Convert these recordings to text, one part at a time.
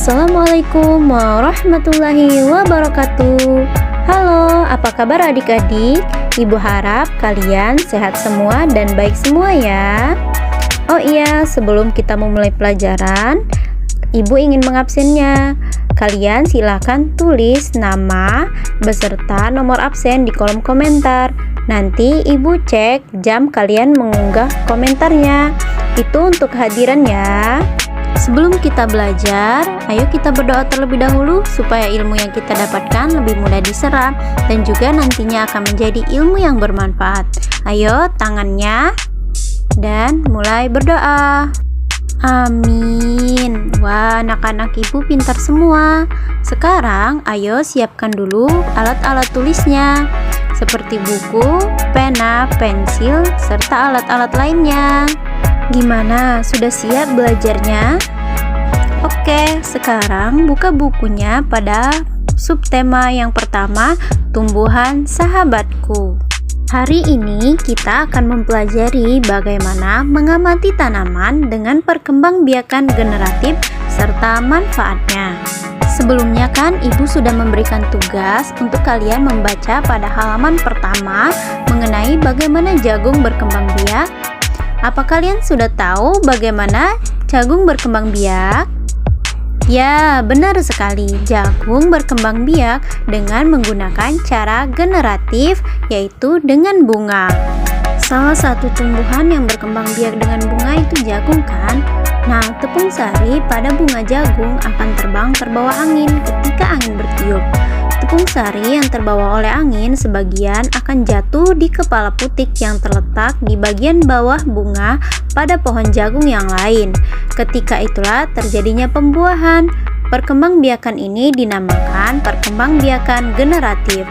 Assalamualaikum warahmatullahi wabarakatuh. Halo, apa kabar adik-adik? Ibu harap kalian sehat semua dan baik semua ya. Oh iya, sebelum kita memulai pelajaran, Ibu ingin mengabsennya. Kalian silakan tulis nama beserta nomor absen di kolom komentar. Nanti Ibu cek jam kalian mengunggah komentarnya. Itu untuk kehadiran ya. Sebelum kita belajar, ayo kita berdoa terlebih dahulu supaya ilmu yang kita dapatkan lebih mudah diserap dan juga nantinya akan menjadi ilmu yang bermanfaat. Ayo tangannya dan mulai berdoa. Amin. Wah, anak-anak Ibu pintar semua. Sekarang ayo siapkan dulu alat-alat tulisnya seperti buku, pena, pensil, serta alat-alat lainnya. Gimana? Sudah siap belajarnya? Oke, sekarang buka bukunya pada subtema yang pertama, tumbuhan sahabatku. Hari ini kita akan mempelajari bagaimana mengamati tanaman dengan perkembangbiakan generatif serta manfaatnya. Sebelumnya kan Ibu sudah memberikan tugas untuk kalian membaca pada halaman pertama mengenai bagaimana jagung berkembang biak. Apa kalian sudah tahu bagaimana jagung berkembang biak? Ya, benar sekali. Jagung berkembang biak dengan menggunakan cara generatif, yaitu dengan bunga. Salah satu tumbuhan yang berkembang biak dengan bunga itu jagung kan? Nah, tepung sari pada bunga jagung akan terbang terbawa angin ketika angin bertiup. Tepung sari yang terbawa oleh angin sebagian akan jatuh di kepala putik yang terletak di bagian bawah bunga pada pohon jagung yang lain. Ketika itulah terjadinya pembuahan. Perkembangbiakan ini dinamakan perkembangbiakan generatif.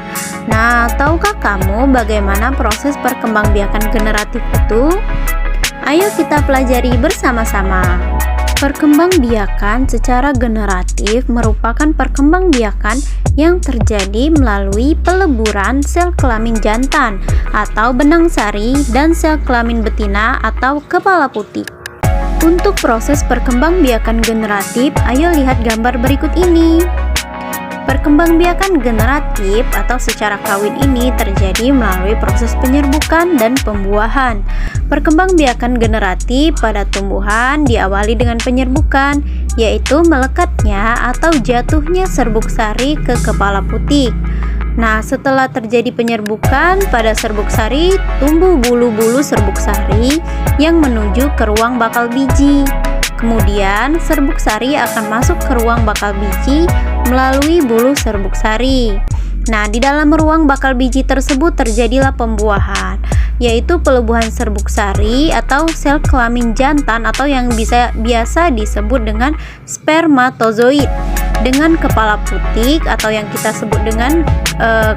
Nah, tahukah kamu bagaimana proses perkembangbiakan generatif itu? Ayo kita pelajari bersama-sama. Perkembangbiakan secara generatif merupakan perkembangbiakan yang terjadi melalui peleburan sel kelamin jantan atau benang sari dan sel kelamin betina atau kepala putik. Untuk proses perkembangbiakan generatif, ayo lihat gambar berikut ini. Perkembangbiakan generatif atau secara kawin ini terjadi melalui proses penyerbukan dan pembuahan. Perkembangbiakan generatif pada tumbuhan diawali dengan penyerbukan, yaitu melekatnya atau jatuhnya serbuk sari ke kepala putik. Nah, setelah terjadi penyerbukan pada serbuk sari, tumbuh bulu-bulu serbuk sari yang menuju ke ruang bakal biji. Kemudian, serbuk sari akan masuk ke ruang bakal biji melalui bulu serbuk sari. Nah, di dalam ruang bakal biji tersebut terjadilah pembuahan, yaitu pelebuhan serbuk sari atau sel kelamin jantan atau yang biasa disebut dengan spermatozoid dengan kepala putik atau yang kita sebut dengan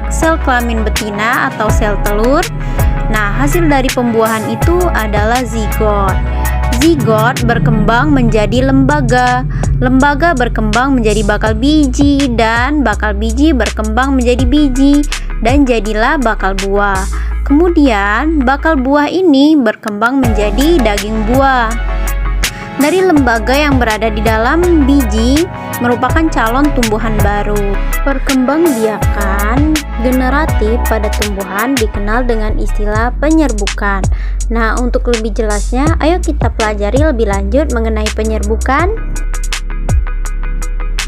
sel kelamin betina atau sel telur. Nah, hasil dari pembuahan itu adalah zigot. Zigot berkembang menjadi lembaga. Lembaga berkembang menjadi bakal biji dan bakal biji berkembang menjadi biji dan jadilah bakal buah. Kemudian bakal buah ini berkembang menjadi daging buah. Dari lembaga yang berada di dalam biji merupakan calon tumbuhan baru. Perkembangbiakan generatif pada tumbuhan dikenal dengan istilah penyerbukan. Nah, untuk lebih jelasnya, ayo kita pelajari lebih lanjut mengenai penyerbukan.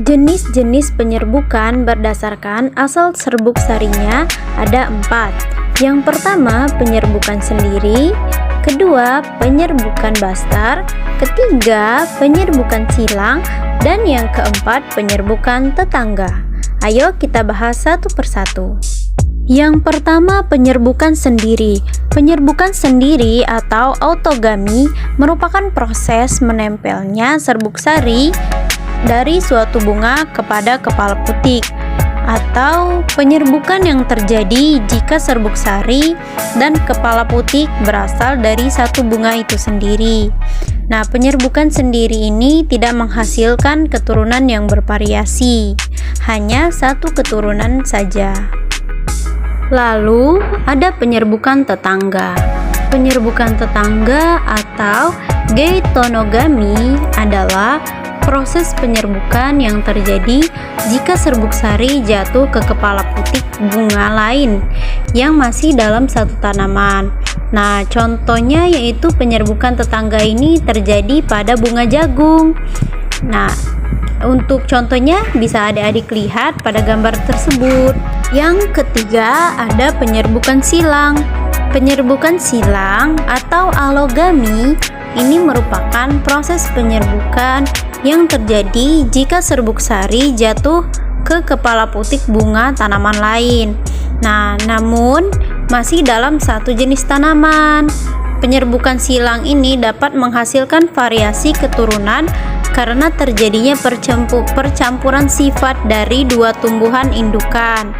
Jenis-jenis penyerbukan berdasarkan asal serbuk sarinya ada 4. Yang pertama, penyerbukan sendiri. Kedua, penyerbukan bastar. Ketiga, penyerbukan silang. Dan yang keempat, penyerbukan tetangga. Ayo kita bahas satu persatu. Yang pertama, penyerbukan sendiri. Penyerbukan sendiri atau autogami merupakan proses menempelnya serbuk sari dari suatu bunga kepada kepala putik, atau penyerbukan yang terjadi jika serbuk sari dan kepala putik berasal dari satu bunga itu sendiri. Nah, penyerbukan sendiri ini tidak menghasilkan keturunan yang bervariasi, hanya satu keturunan saja. Lalu ada penyerbukan tetangga. Penyerbukan tetangga atau geitonogami adalah proses penyerbukan yang terjadi jika serbuk sari jatuh ke kepala putik bunga lain yang masih dalam satu tanaman. Nah, contohnya yaitu penyerbukan tetangga ini terjadi pada bunga jagung. Nah, untuk contohnya bisa adik-adik lihat pada gambar tersebut. Yang ketiga ada penyerbukan silang. Penyerbukan silang atau alogami ini merupakan proses penyerbukan yang terjadi jika serbuk sari jatuh ke kepala putik bunga tanaman lain. Nah, namun masih dalam satu jenis tanaman. Penyerbukan silang ini dapat menghasilkan variasi keturunan karena terjadinya percampuran sifat dari dua tumbuhan indukan.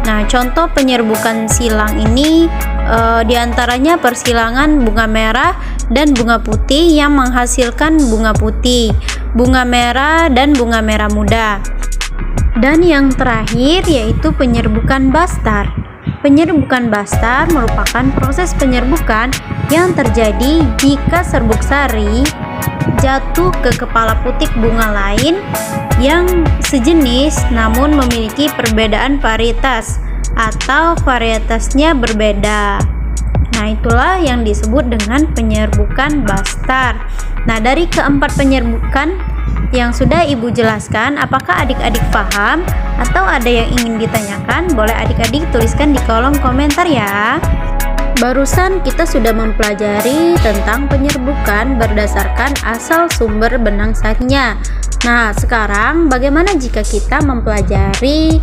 Nah, contoh penyerbukan silang ini diantaranya persilangan bunga merah dan bunga putih yang menghasilkan bunga putih, bunga merah dan bunga merah muda. Dan yang terakhir yaitu penyerbukan bastar. Penyerbukan bastar merupakan proses penyerbukan yang terjadi jika serbuk sari jatuh ke kepala putik bunga lain yang sejenis namun memiliki perbedaan varietas atau varietasnya berbeda. Nah, itulah yang disebut dengan penyerbukan bastar. Nah, dari keempat penyerbukan yang sudah Ibu jelaskan, apakah adik-adik paham atau ada yang ingin ditanyakan? Boleh adik-adik tuliskan di kolom komentar ya. Barusan kita sudah mempelajari tentang penyerbukan berdasarkan asal sumber benang sarinya. Nah, sekarang bagaimana jika kita mempelajari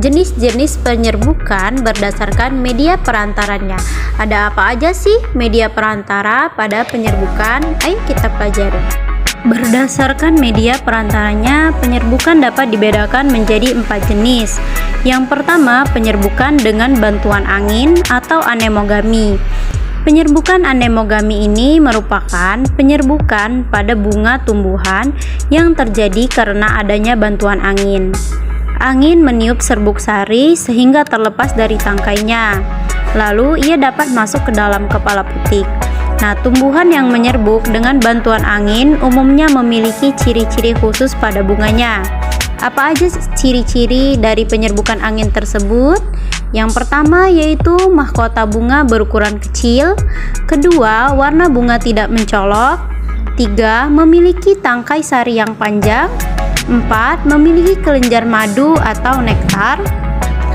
jenis-jenis penyerbukan berdasarkan media perantaranya? Ada apa aja sih media perantara pada penyerbukan? Ayo kita pelajari. Berdasarkan media perantaranya, penyerbukan dapat dibedakan menjadi 4 jenis. Yang pertama, penyerbukan dengan bantuan angin atau anemogami. Penyerbukan anemogami ini merupakan penyerbukan pada bunga tumbuhan yang terjadi karena adanya bantuan angin. Angin meniup serbuk sari sehingga terlepas dari tangkainya. Lalu ia dapat masuk ke dalam kepala putik. Nah, tumbuhan yang menyerbuk dengan bantuan angin umumnya memiliki ciri-ciri khusus pada bunganya. Apa aja ciri-ciri dari penyerbukan angin tersebut? Yang pertama yaitu mahkota bunga berukuran kecil. Kedua, warna bunga tidak mencolok. 3. Memiliki tangkai sari yang panjang. 4. Memiliki kelenjar madu atau nektar.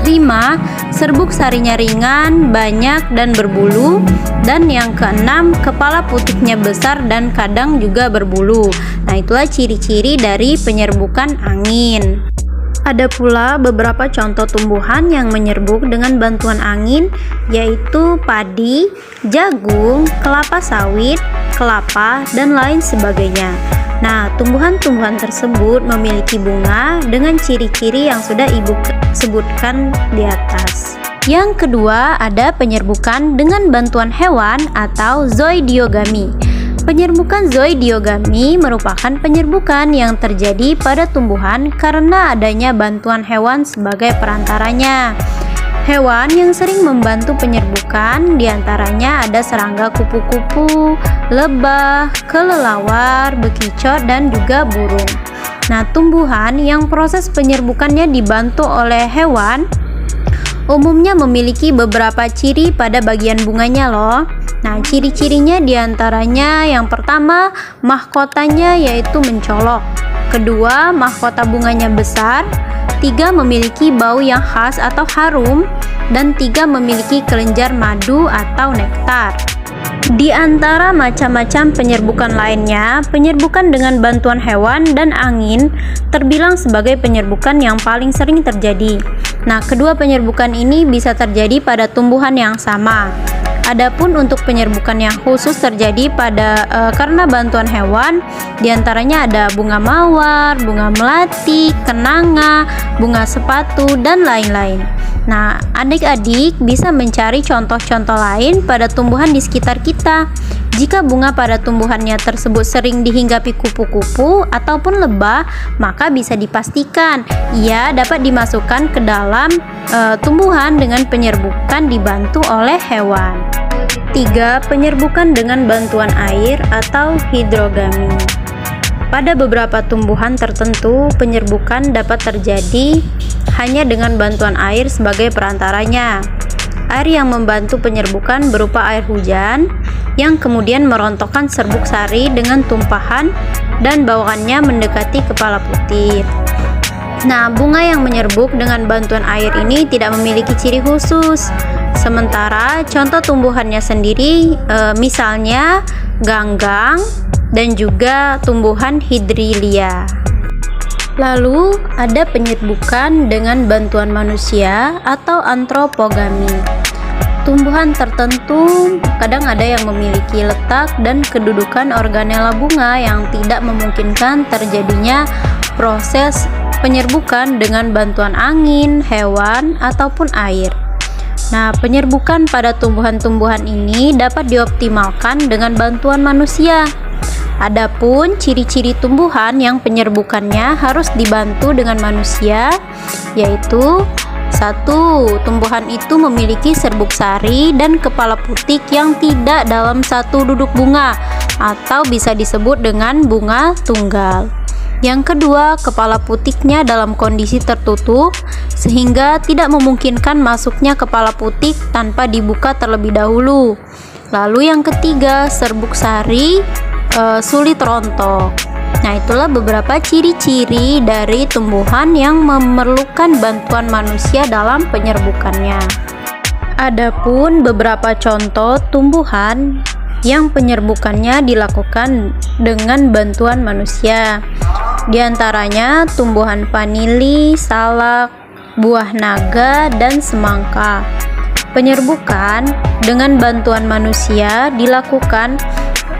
5. Serbuk sarinya ringan, banyak, dan berbulu. Dan yang keenam, kepala putiknya besar dan kadang juga berbulu. Nah, itulah ciri-ciri dari penyerbukan angin. Ada pula beberapa contoh tumbuhan yang menyerbuk dengan bantuan angin, yaitu padi, jagung, kelapa sawit, kelapa, dan lain sebagainya. Nah, tumbuhan-tumbuhan tersebut memiliki bunga dengan ciri-ciri yang sudah Ibu sebutkan di atas. Yang kedua, ada penyerbukan dengan bantuan hewan atau zoidiogami. Penyerbukan zoidiogami merupakan penyerbukan yang terjadi pada tumbuhan karena adanya bantuan hewan sebagai perantaranya. Hewan yang sering membantu penyerbukan diantaranya ada serangga kupu-kupu, lebah, kelelawar, bekicot, dan juga burung. Nah, tumbuhan yang proses penyerbukannya dibantu oleh hewan umumnya memiliki beberapa ciri pada bagian bunganya loh. Nah, ciri-cirinya diantaranya yang pertama, mahkotanya yaitu mencolok. Kedua, mahkota bunganya besar. 3. Memiliki bau yang khas atau harum. Dan 3. Memiliki kelenjar madu atau nektar. Di antara macam-macam penyerbukan lainnya, penyerbukan dengan bantuan hewan dan angin terbilang sebagai penyerbukan yang paling sering terjadi. Nah, kedua penyerbukan ini bisa terjadi pada tumbuhan yang sama. Adapun untuk penyerbukan yang khusus terjadi karena bantuan hewan, diantaranya ada bunga mawar, bunga melati, kenanga, bunga sepatu, dan lain-lain. Nah, adik-adik bisa mencari contoh-contoh lain pada tumbuhan di sekitar kita. Jika bunga pada tumbuhannya tersebut sering dihinggapi kupu-kupu ataupun lebah, maka bisa dipastikan ia dapat dimasukkan ke dalam tumbuhan dengan penyerbukan dibantu oleh hewan. 3. Penyerbukan dengan bantuan air atau hidrogami. Pada beberapa tumbuhan tertentu, penyerbukan dapat terjadi hanya dengan bantuan air sebagai perantaranya. Air yang membantu penyerbukan berupa air hujan yang kemudian merontokkan serbuk sari dengan tumpahan dan bawaannya mendekati kepala putir. Nah, bunga yang menyerbuk dengan bantuan air ini tidak memiliki ciri khusus. Sementara contoh tumbuhannya sendiri misalnya ganggang dan juga tumbuhan hidrilia. Lalu ada penyerbukan dengan bantuan manusia atau antropogami. Tumbuhan tertentu kadang ada yang memiliki letak dan kedudukan organela bunga yang tidak memungkinkan terjadinya proses penyerbukan dengan bantuan angin, hewan, ataupun air. Nah, penyerbukan pada tumbuhan-tumbuhan ini dapat dioptimalkan dengan bantuan manusia. Adapun ciri-ciri tumbuhan yang penyerbukannya harus dibantu dengan manusia, yaitu 1. Tumbuhan itu memiliki serbuk sari dan kepala putik yang tidak dalam satu duduk bunga atau bisa disebut dengan bunga tunggal. Yang kedua, kepala putiknya dalam kondisi tertutup sehingga tidak memungkinkan masuknya kepala putik tanpa dibuka terlebih dahulu. Lalu yang ketiga, serbuk sari sulit rontok. Nah, itulah beberapa ciri-ciri dari tumbuhan yang memerlukan bantuan manusia dalam penyerbukannya. Adapun beberapa contoh tumbuhan yang penyerbukannya dilakukan dengan bantuan manusia. Di antaranya tumbuhan vanili, salak, buah naga, dan semangka. Penyerbukan dengan bantuan manusia dilakukan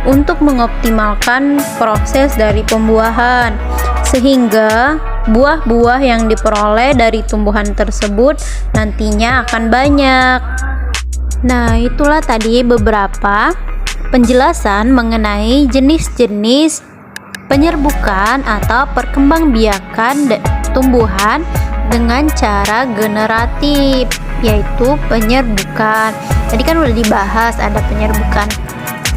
untuk mengoptimalkan proses dari pembuahan, sehingga buah-buah yang diperoleh dari tumbuhan tersebut nantinya akan banyak. Nah, itulah tadi beberapa penjelasan mengenai jenis-jenis penyerbukan atau perkembangbiakan tumbuhan dengan cara generatif, yaitu penyerbukan. Tadi kan udah dibahas, ada penyerbukan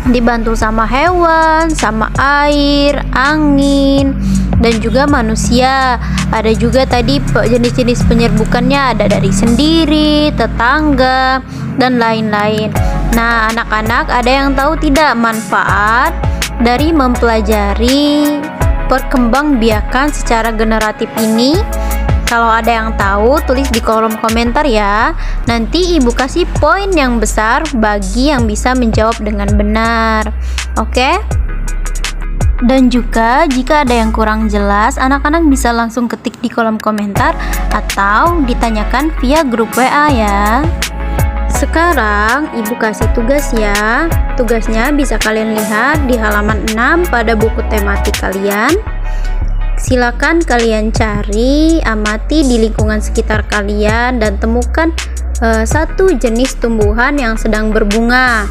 dibantu sama hewan, sama air, angin, dan juga manusia. Ada juga tadi jenis-jenis penyerbukannya, ada dari sendiri, tetangga, dan lain-lain. Nah, anak-anak ada yang tahu tidak manfaat dari mempelajari perkembangbiakan secara generatif ini? Kalau ada yang tahu, tulis di kolom komentar ya. Nanti ibu kasih poin yang besar bagi yang bisa menjawab dengan benar. Oke? Dan juga jika ada yang kurang jelas, anak-anak bisa langsung ketik di kolom komentar atau ditanyakan via grup WA ya. Sekarang ibu kasih tugas ya. Tugasnya bisa kalian lihat di halaman 6 pada buku tematik kalian. Silakan kalian cari, amati di lingkungan sekitar kalian dan temukan satu jenis tumbuhan yang sedang berbunga.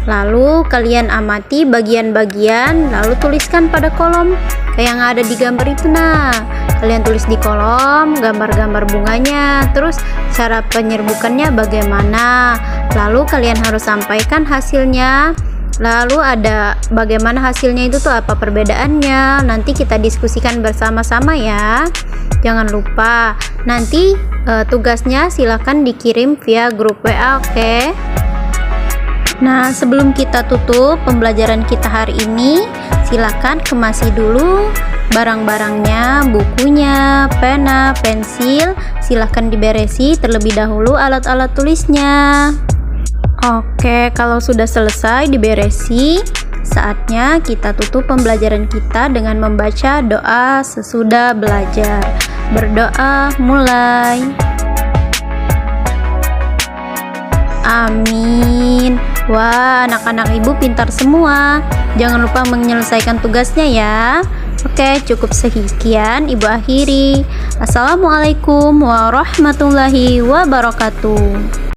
Lalu kalian amati bagian-bagian, lalu tuliskan pada kolom kayak yang ada di gambar itu. Nah, kalian tulis di kolom gambar-gambar bunganya, terus cara penyerbukannya bagaimana. Lalu kalian harus sampaikan hasilnya. Lalu ada bagaimana hasilnya itu tuh, apa perbedaannya. Nanti kita diskusikan bersama-sama ya. Jangan lupa nanti tugasnya silakan dikirim via grup WA, oke? Nah, sebelum kita tutup pembelajaran kita hari ini, silakan kemasi dulu barang-barangnya, bukunya, pena, pensil. Silakan diberesi terlebih dahulu alat-alat tulisnya. Oke, kalau sudah selesai diberesi, saatnya kita tutup pembelajaran kita dengan membaca doa sesudah belajar. Berdoa mulai. Amin. Wah, anak-anak ibu pintar semua. Jangan lupa menyelesaikan tugasnya ya. Oke, cukup sekian ibu akhiri. Assalamualaikum warahmatullahi wabarakatuh.